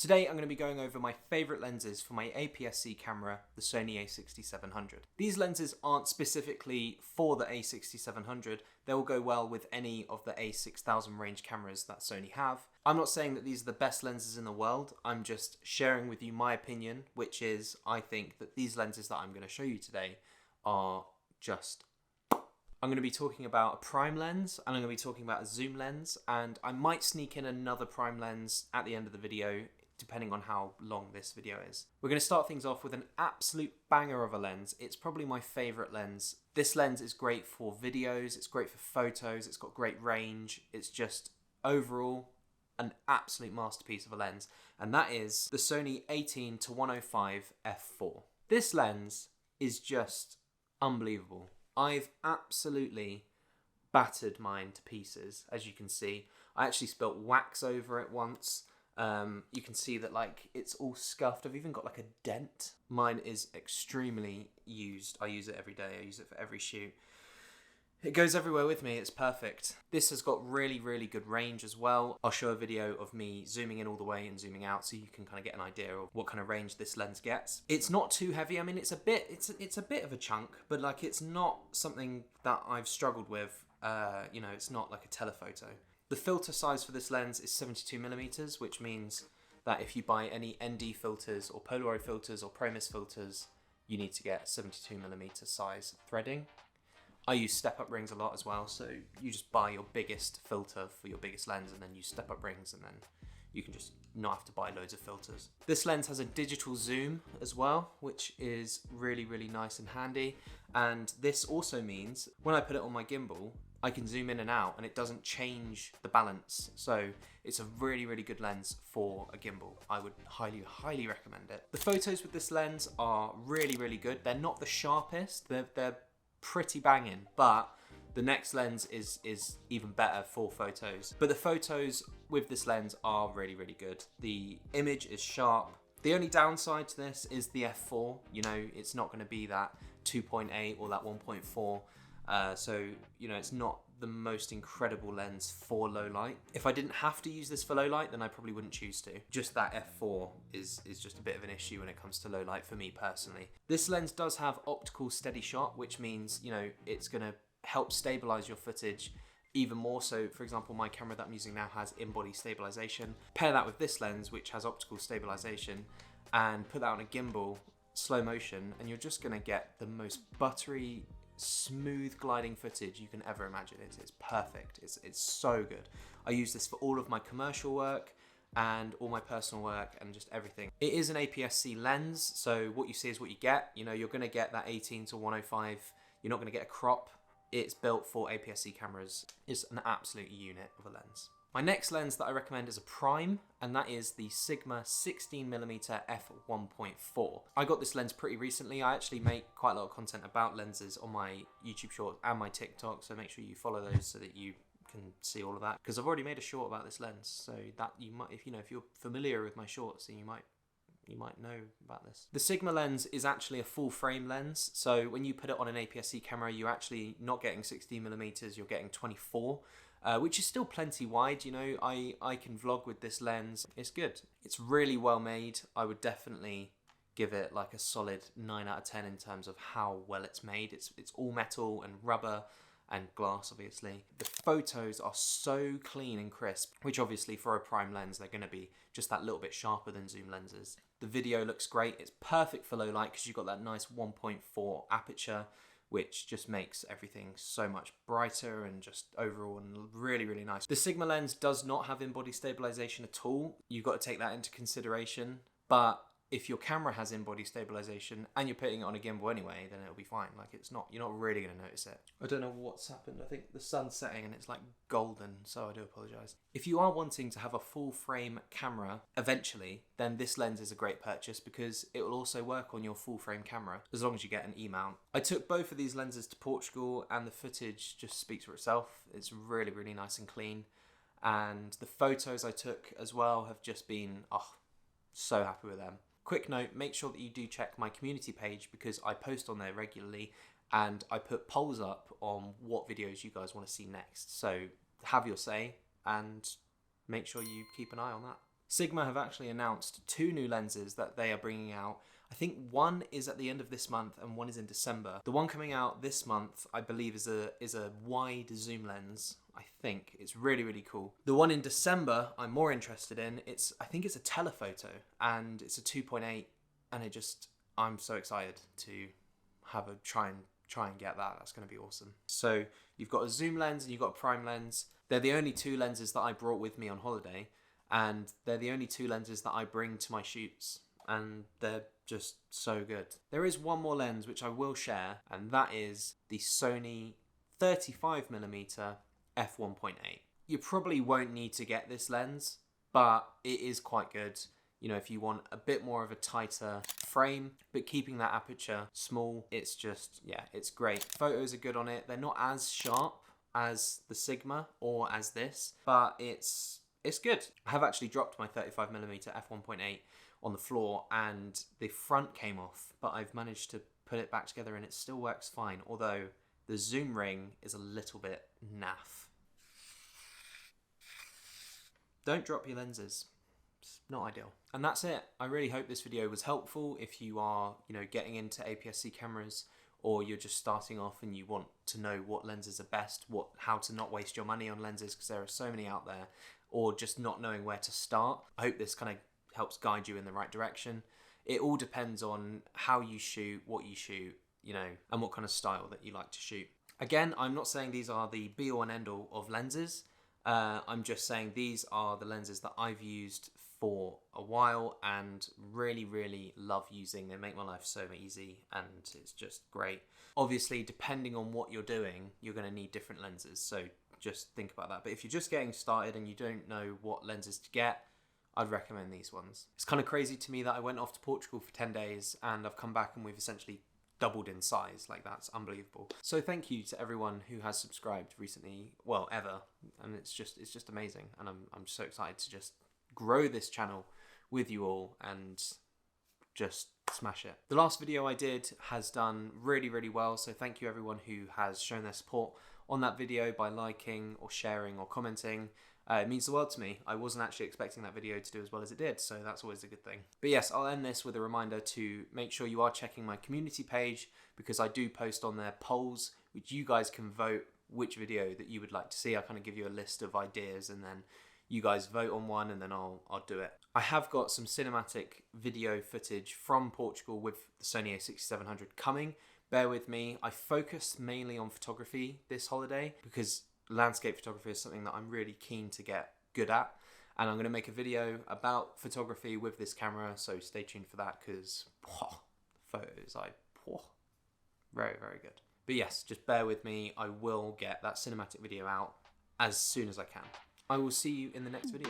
Today I'm going to be going over my favourite lenses for my aps-c camera, the Sony a6700. These lenses aren't specifically for the a6700, they will go well with any of the a6000 range cameras that Sony have. I'm not saying that these are the best lenses in the world, I'm just sharing with you my opinion, which is I think that these lenses that I'm going to show you today are just... I'm going to be talking about a prime lens, and I'm going to be talking about a zoom lens, and I might sneak in another prime lens at the end of the video, depending on how long this video is. We're going to start things off with an absolute banger of a lens. It's probably my favourite lens. This lens is great for videos, it's great for photos, it's got great range, it's just overall an absolute masterpiece of a lens, and that is the Sony 18-105 f4. This lens is just unbelievable. I've absolutely battered mine to pieces, as you can see. I actually spilt wax over it once. You can see that like it's all scuffed. I've even got like a dent. Mine is extremely used. I use it every day. I use it for every shoot. It goes everywhere with me. It's perfect. This has got really, really good range as well. I'll show a video of me zooming in all the way and zooming out so you can kind of get an idea of what kind of range this lens gets. It's not too heavy. I mean, it's a bit of a chunk, but like it's not something that I've struggled with. You know, it's not like a telephoto. The filter size for this lens is 72mm, which means that if you buy any ND filters or Polaroid filters or ProMIS filters, you need to get 72mm size threading. I use step-up rings a lot as well, so you just buy your biggest filter for your biggest lens and then use step-up rings, and then you can just not have to buy loads of filters. This lens has a digital zoom as well, which is really, really nice and handy. And this also means when I put it on my gimbal, I can zoom in and out and it doesn't change the balance. So it's a really, really good lens for a gimbal. I would highly, highly recommend it. The photos with this lens are really, really good. They're not the sharpest, they're pretty banging, but the next lens is even better for photos. But the photos with this lens are really, really good. The image is sharp. The only downside to this is the f4. You know, it's not going to be that 2.8 or that 1.4. So, you know, it's not the most incredible lens for low light. If I didn't have to use this for low light, then I probably wouldn't choose to. Just that f4 is just a bit of an issue when it comes to low light for me personally. This lens does have optical steady shot, which means, you know, it's going to help stabilize your footage even more so. For example, my camera that I'm using now has in-body stabilization. Pair that with this lens, which has optical stabilization, and put that on a gimbal, slow motion, and you're just going to get the most buttery, smooth gliding footage you can ever imagine. It's perfect. It's so good. I use this for all of my commercial work and all my personal work and just everything. It is an aps-c lens, so what you see is what you get. You know, you're going to get that 18-105. You're not going to get a crop. It's built for aps-c cameras. It's an absolute unit of a lens. My next lens that I recommend is a prime, and that is the Sigma 16mm f1.4. I got this lens pretty recently. I actually make quite a lot of content about lenses on my YouTube shorts and my TikTok, so make sure you follow those so that you can see all of that. Because I've already made a short about this lens, so that you might, if you're familiar with my shorts, then you might know about this. The Sigma lens is actually a full frame lens, so when you put it on an aps-c camera, you're actually not getting 16mm, you're getting 24. Which is still plenty wide. You know, I can vlog with this lens. It's good. It's really well made. I would definitely give it like a solid 9 out of 10 in terms of how well it's made. It's all metal and rubber and glass, obviously. The photos are so clean and crisp, which obviously for a prime lens, they're going to be just that little bit sharper than zoom lenses. The video looks great. It's perfect for low light because you've got that nice 1.4 aperture, which just makes everything so much brighter and just overall and really, really nice. The Sigma lens does not have in-body stabilization at all. You've got to take that into consideration, but if your camera has in-body stabilization and you're putting it on a gimbal anyway, then it'll be fine. Like you're not really going to notice it. I don't know what's happened. I think the sun's setting and it's like golden, so I do apologize. If you are wanting to have a full frame camera eventually, then this lens is a great purchase because it will also work on your full frame camera as long as you get an E-mount. I took both of these lenses to Portugal and the footage just speaks for itself. It's really, really nice and clean. And the photos I took as well have just been, so happy with them. Quick note, make sure that you do check my community page because I post on there regularly and I put polls up on what videos you guys want to see next. So have your say and make sure you keep an eye on that. Sigma have actually announced 2 new lenses that they are bringing out. I think one is at the end of this month and one is in December. The one coming out this month, I believe, is a wide zoom lens. I think it's really, really cool. The one in December, I'm more interested in. I think it's a telephoto and it's a 2.8, and I'm so excited to have a try and get that. That's going to be awesome. So you've got a zoom lens and you've got a prime lens. They're the only 2 lenses that I brought with me on holiday, and they're the only 2 lenses that I bring to my shoots, and they're just so good. There is one more lens which I will share, and that is the Sony 35mm f1.8. You probably won't need to get this lens, but it is quite good. You know, if you want a bit more of a tighter frame, but keeping that aperture small, it's just, yeah, it's great. Photos are good on it. They're not as sharp as the Sigma or as this, but it's good. I have actually dropped my 35mm f1.8 on the floor and the front came off, but I've managed to put it back together and it still works fine, although the zoom ring is a little bit naff. Don't drop your lenses. It's not ideal. And that's it. I really hope this video was helpful if you are, getting into aps-c cameras, or you're just starting off and you want to know what lenses are best, how to not waste your money on lenses, because there are so many out there, or just not knowing where to start. I hope this kind of helps guide you in the right direction. It all depends on how you shoot, what you shoot, and what kind of style that you like to shoot. Again, I'm not saying these are the be all and end all of lenses. I'm just saying these are the lenses that I've used for a while and really, really love using. They make my life so easy and it's just great. Obviously, depending on what you're doing, you're going to need different lenses, so just think about that. But if you're just getting started and you don't know what lenses to get, I'd recommend these ones. It's kind of crazy to me that I went off to Portugal for 10 days and I've come back and we've essentially doubled in size. Like, that's unbelievable. So thank you to everyone who has subscribed recently, well, ever, and it's just amazing, and I'm so excited to just grow this channel with you all and just smash it. The last video I did has done really, really well, so thank you everyone who has shown their support on that video by liking or sharing or commenting. It means the world to me. I wasn't actually expecting that video to do as well as it did, so that's always a good thing. But yes, I'll end this with a reminder to make sure you are checking my community page, because I do post on there polls which you guys can vote which video that you would like to see. I kind of give you a list of ideas and then you guys vote on one and then I'll do it. I have got some cinematic video footage from Portugal with the Sony a6700 coming. Bear with me. I focused mainly on photography this holiday because landscape photography is something that I'm really keen to get good at, and I'm going to make a video about photography with this camera, so stay tuned for that, because photos, very, very good. But yes, just bear with me. I will get that cinematic video out as soon as I can. I will see you in the next video.